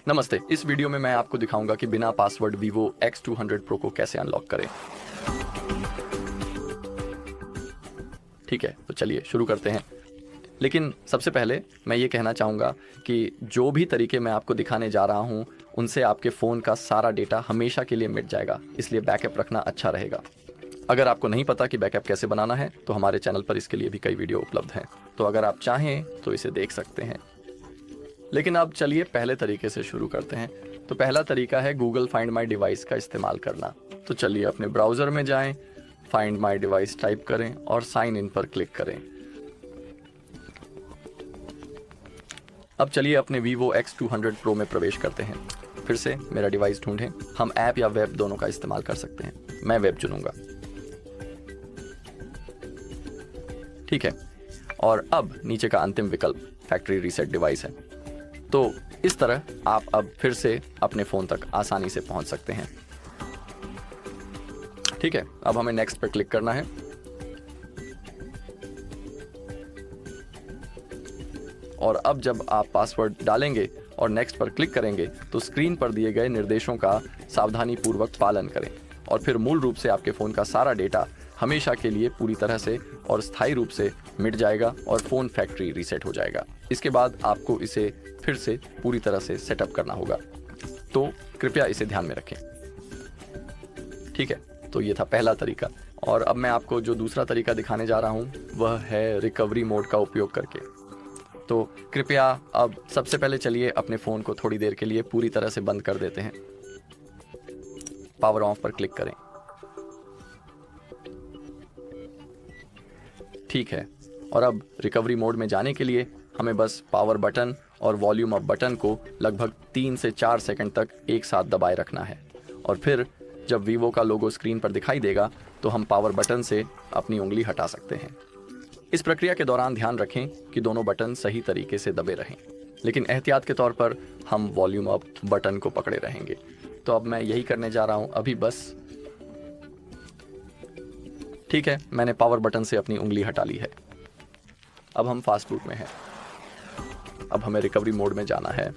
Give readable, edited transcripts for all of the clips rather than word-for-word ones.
नमस्ते। इस वीडियो में मैं आपको दिखाऊंगा कि बिना पासवर्ड Vivo X200 Pro को कैसे अनलॉक करें। ठीक है, तो चलिए शुरू करते हैं। लेकिन सबसे पहले मैं ये कहना चाहूँगा कि जो भी तरीके मैं आपको दिखाने जा रहा हूँ उनसे आपके फ़ोन का सारा डेटा हमेशा के लिए मिट जाएगा, इसलिए बैकअप रखना अच्छा रहेगा। अगर आपको नहीं पता कि बैकअप कैसे बनाना है तो हमारे चैनल पर इसके लिए भी कई वीडियो उपलब्ध हैं, तो अगर आप चाहें तो इसे देख सकते हैं। लेकिन अब चलिए पहले तरीके से शुरू करते हैं। तो पहला तरीका है गूगल फाइंड माई डिवाइस का इस्तेमाल करना। तो चलिए अपने ब्राउज़र में जाएं, फाइंड माई डिवाइस टाइप करें और साइन इन पर क्लिक करें। अब चलिए अपने Vivo X200 Pro में प्रवेश करते हैं। फिर से मेरा डिवाइस ढूंढें। हम ऐप या वेब दोनों का इस्तेमाल कर सकते हैं। मैं वेब चुनूंगा। ठीक है, और अब नीचे का अंतिम विकल्प फैक्ट्री रीसेट डिवाइस है। तो इस तरह आप अब फिर से अपने फ़ोन तक आसानी से पहुंच सकते हैं। ठीक है, अब हमें नेक्स्ट पर क्लिक करना है। और अब जब आप पासवर्ड डालेंगे और नेक्स्ट पर क्लिक करेंगे तो स्क्रीन पर दिए गए निर्देशों का सावधानीपूर्वक पालन करें और फिर मूल रूप से आपके फ़ोन का सारा डेटा हमेशा के लिए पूरी तरह से और स्थायी रूप से मिट जाएगा और फ़ोन फैक्ट्री रीसेट हो जाएगा। इसके बाद आपको इसे फिर से पूरी तरह से सेटअप करना होगा, तो कृपया इसे ध्यान में रखें। ठीक है, तो ये था पहला तरीका। और अब मैं आपको जो दूसरा तरीका दिखाने जा रहा हूँ वह है रिकवरी मोड का उपयोग करके। तो कृपया अब सबसे पहले चलिए अपने फ़ोन को थोड़ी देर के लिए पूरी तरह से बंद कर देते हैं। पावर ऑफ पर क्लिक करें। ठीक है, और अब रिकवरी मोड में जाने के लिए हमें बस पावर बटन और वॉल्यूम अप बटन को लगभग 3 से 4 सेकंड तक एक साथ दबाए रखना है। और फिर जब Vivo का लोगो स्क्रीन पर दिखाई देगा तो हम पावर बटन से अपनी उंगली हटा सकते हैं। इस प्रक्रिया के दौरान ध्यान रखें कि दोनों बटन सही तरीके से दबे रहें, लेकिन एहतियात के तौर पर हम वॉल्यूम अप बटन को पकड़े रहेंगे। तो अब मैं यही करने जा रहा हूं अभी बस। ठीक है, मैंने पावर बटन से अपनी उंगली हटा ली है। अब हम फास्ट बूट में हैं। अब हमें रिकवरी मोड में जाना है।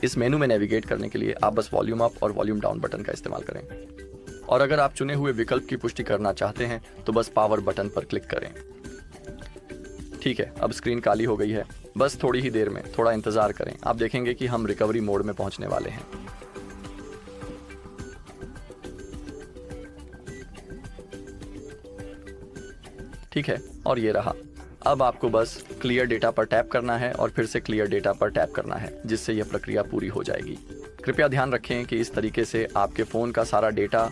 इस मेनू में नेविगेट करने के लिए आप बस वॉल्यूम अप और वॉल्यूम डाउन बटन का इस्तेमाल करें। और अगर आप चुने हुए विकल्प की पुष्टि करना चाहते हैं तो बस पावर बटन पर क्लिक करें। ठीक है, अब स्क्रीन काली हो गई है। बस थोड़ी ही देर में थोड़ा इंतज़ार करें, आप देखेंगे कि हम रिकवरी मोड में पहुंचने वाले हैं। ठीक है, और ये रहा। अब आपको बस क्लियर डेटा पर टैप करना है और फिर से क्लियर डेटा पर टैप करना है, जिससे यह प्रक्रिया पूरी हो जाएगी। कृपया ध्यान रखें कि इस तरीके से आपके फ़ोन का सारा डेटा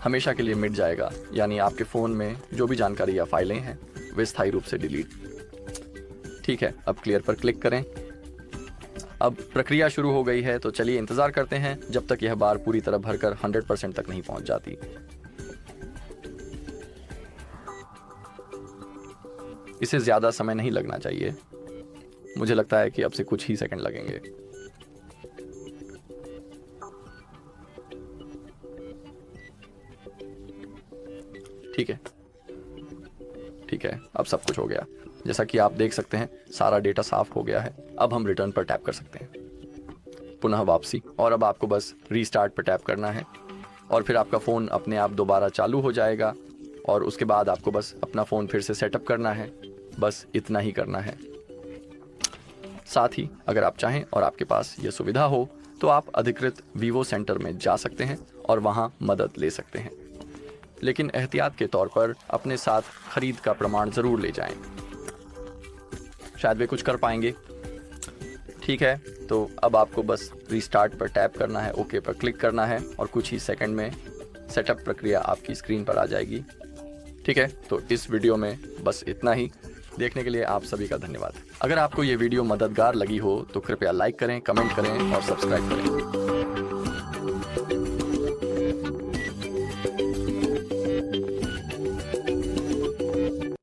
हमेशा के लिए मिट जाएगा, यानी आपके फ़ोन में जो भी जानकारी या फाइलें हैं वे स्थायी रूप से डिलीट। ठीक है, अब क्लियर पर क्लिक करें। अब प्रक्रिया शुरू हो गई है, तो चलिए इंतज़ार करते हैं जब तक यह बार पूरी तरह भरकर 100% तक नहीं पहुंच जाती। इसे ज़्यादा समय नहीं लगना चाहिए। मुझे लगता है कि अब से कुछ ही सेकंड लगेंगे। ठीक है, ठीक है, अब सब कुछ हो गया। जैसा कि आप देख सकते हैं सारा डेटा साफ हो गया है। अब हम रिटर्न पर टैप कर सकते हैं, पुनः वापसी। और अब आपको बस रीस्टार्ट पर टैप करना है और फिर आपका फ़ोन अपने आप दोबारा चालू हो जाएगा। और उसके बाद आपको बस अपना फ़ोन फिर से सेटअप करना है। बस इतना ही करना है। साथ ही अगर आप चाहें और आपके पास यह सुविधा हो तो आप अधिकृत Vivo सेंटर में जा सकते हैं और वहां मदद ले सकते हैं, लेकिन एहतियात के तौर पर अपने साथ खरीद का प्रमाण ज़रूर ले जाएं। शायद वे कुछ कर पाएंगे। ठीक है, तो अब आपको बस रीस्टार्ट पर टैप करना है, ओके पर क्लिक करना है और कुछ ही सेकंड में सेटअप प्रक्रिया आपकी स्क्रीन पर आ जाएगी। ठीक है, तो इस वीडियो में बस इतना ही। देखने के लिए आप सभी का धन्यवाद। अगर आपको ये वीडियो मददगार लगी हो तो कृपया लाइक करें, कमेंट करें और सब्सक्राइब करें।